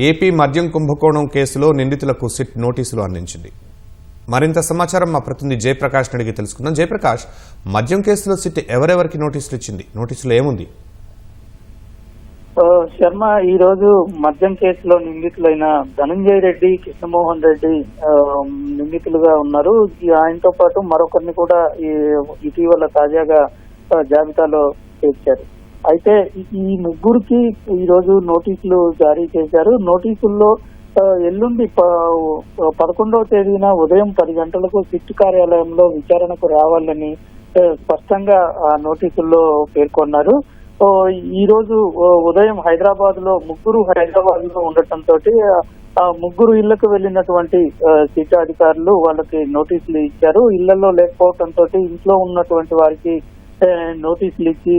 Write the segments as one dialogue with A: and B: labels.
A: AP మద్యం కుంభకోణం కేసులో నిందితులకు సిట్ నోటీసులు అందించింది. మరింత సమాచారం మా ప్రతినిధి జయప్రకాష్ అడిగి తెలుసుకుందాం. జయప్రకాష్, మద్యం కేసులో సిట్ ఎవరెవరికి నోటీసులు ఇచ్చింది? నోటీసులు ఏముంది?
B: శర్మ, ఈ రోజు మద్యం కేసులో నిందితులైన ధనంజయ రెడ్డి, కృష్ణమోహన్ రెడ్డి నిందితులుగా ఉన్నారు. ఆయనతో పాటు మరొకరిని కూడా ఇటీవల తాజాగా జాబితాలో చేర్చారు. అయితే ఈ ముగ్గురికి ఈ రోజు నోటీసులు జారీ చేశారు. నోటీసుల్లో ఎల్లుండి 11వ తేదీన ఉదయం 10 గంటలకు సిట్ కార్యాలయంలో విచారణకు రావాలని స్పష్టంగా ఆ నోటీసుల్లో పేర్కొన్నారు. ఈ రోజు ఉదయం హైదరాబాద్ లో ఉండటంతో ఆ ముగ్గురు ఇళ్లకు వెళ్లినటువంటి సిట్ అధికారులు వాళ్ళకి నోటీసులు ఇచ్చారు. ఇళ్లలో లేకపోవడంతో ఇంట్లో ఉన్నటువంటి వారికి నోటీసులు ఇచ్చి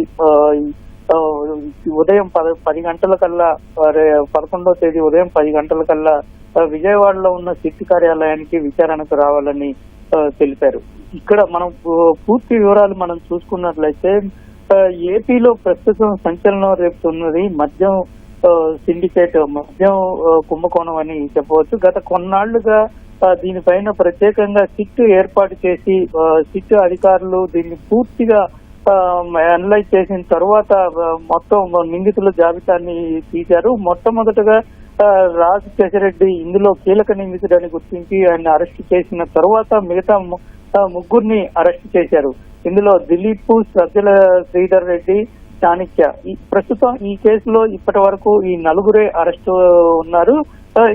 B: ఉదయం 10 గంటలకల్లా 11వ తేదీ ఉదయం 10 గంటలకల్లా విజయవాడలో ఉన్న సిట్ కార్యాలయానికి విచారణకు రావాలని తెలిపారు. ఇక్కడ మనం పూర్తి వివరాలు మనం చూసుకున్నట్లయితే ఏపీలో ప్రస్తుతం సంచలనం రేపుతున్నది మద్యం సిండికేట్, మద్యం కుంభకోణం అని చెప్పవచ్చు. గత కొన్నాళ్లుగా దీనిపైన ప్రత్యేకంగా సిట్ ఏర్పాటు చేసి సిట్ అధికారులు దీన్ని పూర్తిగా అనలైజ్ చేసిన తర్వాత మొత్తం నిందితుల జాబితాని తీశారు. మొట్టమొదటగా రాజ్ కేశరెడ్డి ఇందులో కీలక నిందితుడని గుర్తించి ఆయన అరెస్ట్ చేసిన తర్వాత మిగతా ముగ్గురిని అరెస్ట్ చేశారు. ఇందులో దిలీప్, సజ్జల శ్రీధర్ రెడ్డి, చాణక్య. ప్రస్తుతం ఈ కేసులో ఇప్పటి వరకు ఈ నలుగురే అరెస్ట్ ఉన్నారు.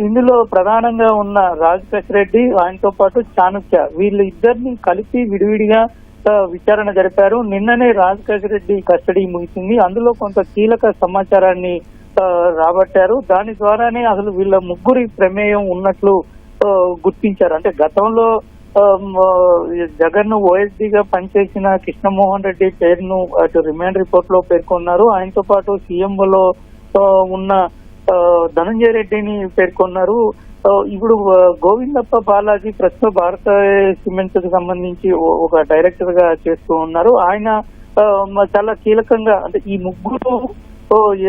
B: ఇందులో ప్రధానంగా ఉన్న రాజ్ కేశరెడ్డి, ఆయనతో పాటు చాణక్య, వీళ్ళు ఇద్దరిని కలిపి విడివిడిగా విచారణ జరిపారు. నిన్ననే రాజ్ కేశరెడ్డి కస్టడీ ముగిసింది. అందులో కొంత కీలక సమాచారాన్ని రాబట్టారు. దాని ద్వారానే అసలు వీళ్ళ ముగ్గురి ప్రమేయం ఉన్నట్లు గుర్తించారు. అంటే గతంలో జగన్ ఓఎస్డీగా పనిచేసిన కృష్ణమోహన్ రెడ్డి పేరును అటు రిమాండ్ రిపోర్ట్ లో పేర్కొన్నారు. ఆయనతో పాటు సీఎంఓలో ఉన్న ధనంజయ రెడ్డిని పేర్కొన్నారు. ఇప్పుడు గోవిందప్ప బాలాజీ ప్రస్తుతం భారత సిమెంట్ కు సంబంధించి ఒక డైరెక్టర్ గా చేస్తూ ఉన్నారు. ఆయన చాలా కీలకంగా, అంటే ఈ ముగ్గురు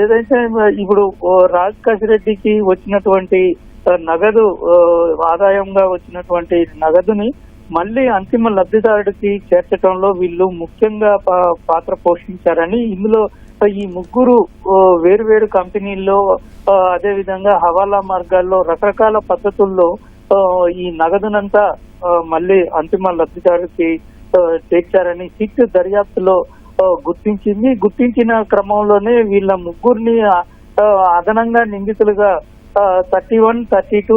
B: ఏదైతే ఇప్పుడు రాజ్ కేశరెడ్డికి వచ్చినటువంటి నగదు, ఆదాయంగా వచ్చినటువంటి నగదుని మళ్లీ అంతిమ లబ్ధిదారుడికి చేర్చడంలో వీళ్ళు ముఖ్యంగా పాత్ర పోషించారని, ఇందులో ఈ ముగ్గురు వేరువేరు కంపెనీల్లో అదే విధంగా హవాలా మార్గాల్లో రకరకాల పద్ధతుల్లో ఈ నగదునంతా మళ్లీ అంతిమ లబ్ధిదారుడికి చేర్చారని సిట్ దర్యాప్తులో గుర్తించింది. గుర్తించిన క్రమంలోనే వీళ్ళ ముగ్గురిని అదనంగా నిందితులుగా 31, 32,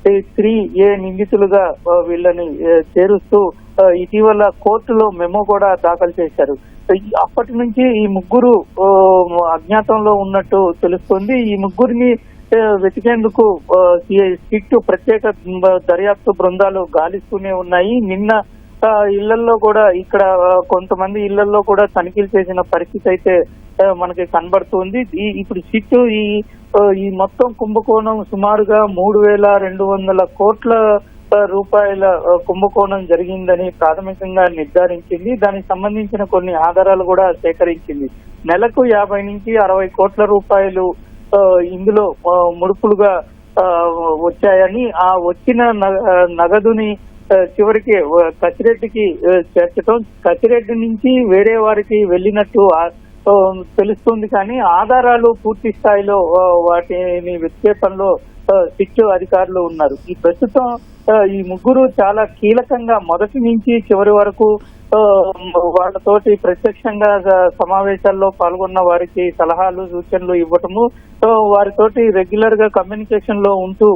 B: 33A నిందితులుగా వీళ్ళని చేరుస్తూ ఇటీవల కోర్టులో మెమో కూడా దాఖలు చేశారు. అప్పటి నుంచి ఈ ముగ్గురు అజ్ఞాతంలో ఉన్నట్టు తెలుస్తుంది. ఈ ముగ్గురిని వెతికేందుకు సిట్ ప్రత్యేక దర్యాప్తు బృందాలు గాలిస్తూనే ఉన్నాయి. నిన్న ఇళ్లలో కూడా, ఇక్కడ కొంతమంది ఇళ్లలో కూడా తనిఖీలు చేసిన పరిస్థితి అయితే మనకి కనబడుతుంది. ఇప్పుడు సిట్ ఈ మొత్తం కుంభకోణం సుమారుగా 3,200 కోట్ల రూపాయల కుంభకోణం జరిగిందని ప్రాథమికంగా నిర్ధారించింది. దానికి సంబంధించిన కొన్ని ఆధారాలు కూడా సేకరించింది. నెలకు 50 నుంచి 60 కోట్ల రూపాయలు ఇందులో ముడుపులుగా వచ్చాయని, ఆ వచ్చిన నగదుని చివరికి కసిరెడ్డికి చేర్చడం, కసిరెడ్డి నుంచి వేరే వారికి వెళ్ళినట్టు తెలుస్తుంది. కానీ ఆధారాలు పూర్తి స్థాయిలో వాటిని వెతికే పనిలో సిట్ అధికారులు ఉన్నారు. ఈ ప్రస్తుతం ఈ ముగ్గురు చాలా కీలకంగా మొదటి నుంచి చివరి వరకు వాళ్ళతోటి ప్రత్యక్షంగా సమావేశాల్లో పాల్గొన్న వారికి సలహాలు, సూచనలు ఇవ్వటము, వారితోటి రెగ్యులర్ గా కమ్యూనికేషన్ లో ఉంటూ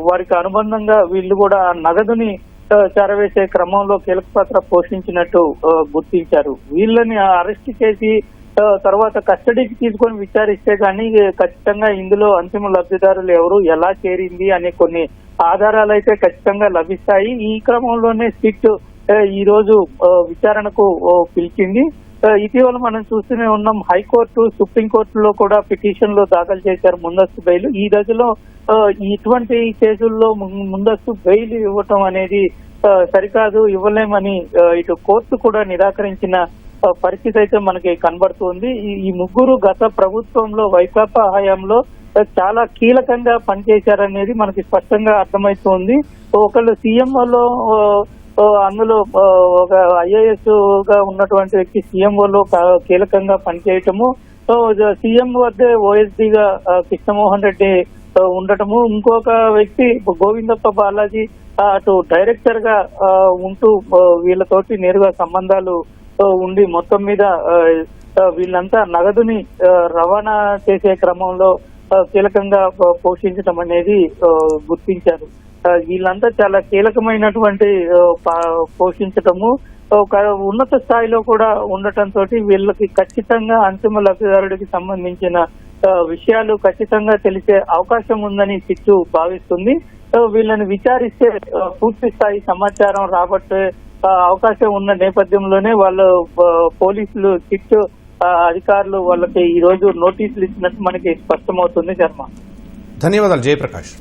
B: వారికి అనుబంధంగా వీళ్ళు కూడా నగదుని చేరవేసే క్రమంలో కీలక పాత్ర పోషించినట్టు గుర్తించారు. వీళ్ళని అరెస్ట్ చేసి తర్వాత కస్టడీకి తీసుకొని విచారిస్తే కానీ ఖచ్చితంగా ఇందులో అంతిమ లబ్ధిదారులు ఎవరు, ఎలా చేరింది అనే కొన్ని ఆధారాలు అయితే ఖచ్చితంగా లభిస్తాయి. ఈ క్రమంలోనే సిట్ ఈ రోజు విచారణకు పిలిచింది. ఇటీవల మనం చూస్తూనే ఉన్నాం, హైకోర్టు, సుప్రీంకోర్టులో కూడా పిటిషన్లు దాఖలు చేశారు ముందస్తు బెయిల్. ఈ దశలో ఇటువంటి కేసుల్లో ముందస్తు బెయిల్ ఇవ్వటం అనేది సరికాదు, ఇవ్వలేమని ఇటు కోర్టు కూడా నిరాకరించిన పరిస్థితి అయితే మనకి కనబడుతుంది. ఈ ముగ్గురు గత ప్రభుత్వంలో వైకాపా హయాంలో చాలా కీలకంగా పనిచేశారనేది మనకి స్పష్టంగా అర్థమవుతోంది. ఒకళ్ళు సీఎంఓలో అందులో ఒక ఐఏఎస్ గా ఉన్నటువంటి వ్యక్తి సీఎంఓలో కీలకంగా పనిచేయటము, సీఎం వద్దే ఓఎస్డీ గా కృష్ణమోహన్ రెడ్డి ఉండటము, ఇంకొక వ్యక్తి గోవిందప్ప బాలాజీ అటు డైరెక్టర్ గా ఉంటూ వీళ్ళతోటి నేరుగా సంబంధాలు ఉండి మొత్తం మీద వీళ్ళంతా నగదుని రవాణా చేసే క్రమంలో కీలకంగా పోషించడం అనేది గుర్తించారు. వీళ్ళంతా చాలా కీలకమైనటువంటి పోషించటము ఒక ఉన్నత స్థాయిలో కూడా ఉండటంతో వీళ్ళకి ఖచ్చితంగా అంతిమ లబ్ధిదారుడికి సంబంధించిన విషయాలు ఖచ్చితంగా తెలిసే అవకాశం ఉందని సిట్టు భావిస్తుంది. వీళ్ళని విచారిస్తే పూర్తి స్థాయి సమాచారం రాబట్టే అవకాశం ఉన్న నేపథ్యంలోనే వాళ్ళు పోలీసులు సిట్టు అధికారులు వాళ్ళకి ఈ రోజు నోటీసులు ఇచ్చినట్టు మనకి స్పష్టమవుతుంది. శర్మ,
A: ధన్యవాదాలు జయప్రకాష్.